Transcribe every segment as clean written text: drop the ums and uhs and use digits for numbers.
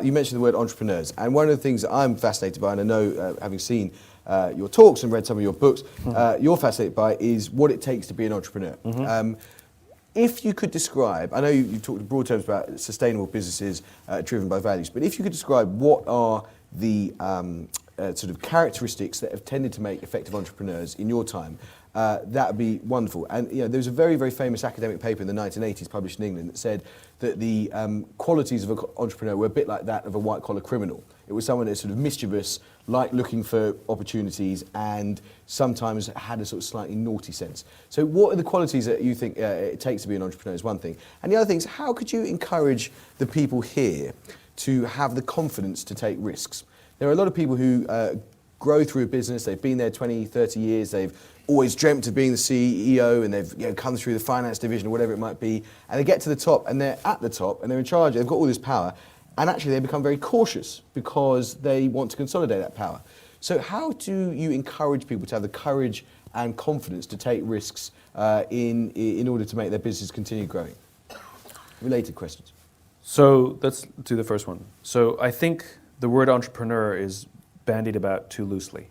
You mentioned the word entrepreneurs, and one of the things that I'm fascinated by, and I know having seen your talks and read some of your books, you're fascinated by is what it takes to be an entrepreneur. If you could describe, I know you talked in broad terms about sustainable businesses driven by values, but if you could describe what are the sort of characteristics that have tended to make effective entrepreneurs in your time, that would be wonderful. And there was a very, very famous academic paper in the 1980s published in England that said that the qualities of an entrepreneur were a bit like that of a white-collar criminal. It was someone that's sort of mischievous, like looking for opportunities, and sometimes had a sort of slightly naughty sense. So what are the qualities that you think it takes to be an entrepreneur is one thing. And the other thing is, how could you encourage the people here to have the confidence to take risks? There are a lot of people who grow through a business, they've been there 20, 30 years, they've always dreamt of being the CEO, and they've come through the finance division or whatever it might be, and they get to the top and they're at the top and they're in charge, they've got all this power, and actually they become very cautious because they want to consolidate that power. So how do you encourage people to have the courage and confidence to take risks in order to make their business continue growing? Related questions. So let's do the first one. So I think the word entrepreneur is bandied about too loosely.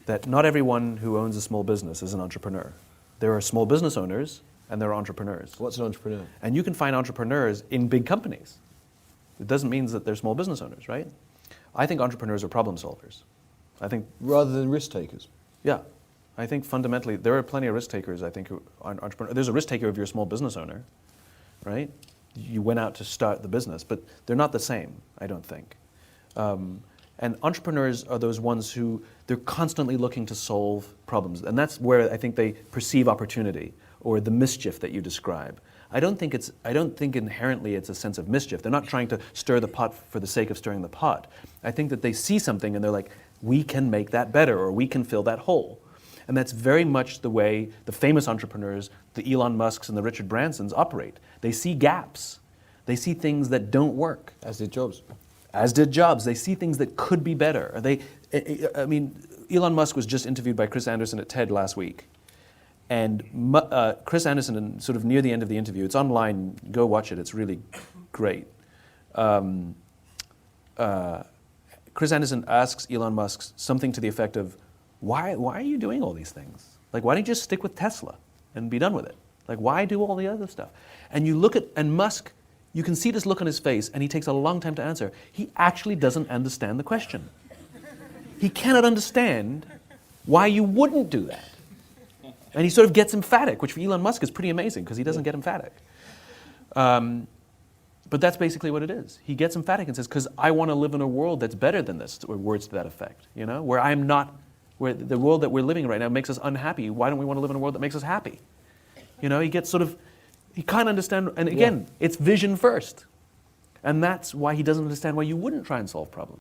That not everyone who owns a small business is an entrepreneur. There are small business owners and there are entrepreneurs. What's an entrepreneur? And you can find entrepreneurs in big companies. It doesn't mean that they're small business owners, right? I think entrepreneurs are problem solvers. I think rather than risk takers. Yeah. I think fundamentally there are plenty of risk takers, I think, who are entrepreneurs. There's a risk taker if you're a small business owner, right? You went out to start the business, but they're not the same, I don't think. And entrepreneurs are those ones who they're constantly looking to solve problems. And that's where I think they perceive opportunity or the mischief that you describe. I don't think inherently it's a sense of mischief. They're not trying to stir the pot for the sake of stirring the pot. I think that they see something and they're like, we can make that better, or we can fill that hole. And that's very much the way the famous entrepreneurs, the Elon Musks and the Richard Bransons operate. They see gaps. They see things that don't work. As did Jobs. As did Jobs. They see things that could be better. Elon Musk was just interviewed by Chris Anderson at TED last week. And Chris Anderson, sort of near the end of the interview, it's online, go watch it, it's really great. Chris Anderson asks Elon Musk something to the effect of, why are you doing all these things? Like, why don't you just stick with Tesla and be done with it? Like, why do all the other stuff? And you look at, and Musk, you can see this look on his face, and he takes a long time to answer. He actually doesn't understand the question. He cannot understand why you wouldn't do that. And he sort of gets emphatic, which for Elon Musk is pretty amazing, because he doesn't get emphatic. But that's basically what it is. He gets emphatic and says, because I want to live in a world that's better than this, or words to that effect, where I'm not, where the world that we're living in right now makes us unhappy. Why don't we want to live in a world that makes us happy? He gets sort of, he can't understand, and again, it's vision first. And that's why he doesn't understand why you wouldn't try and solve problems.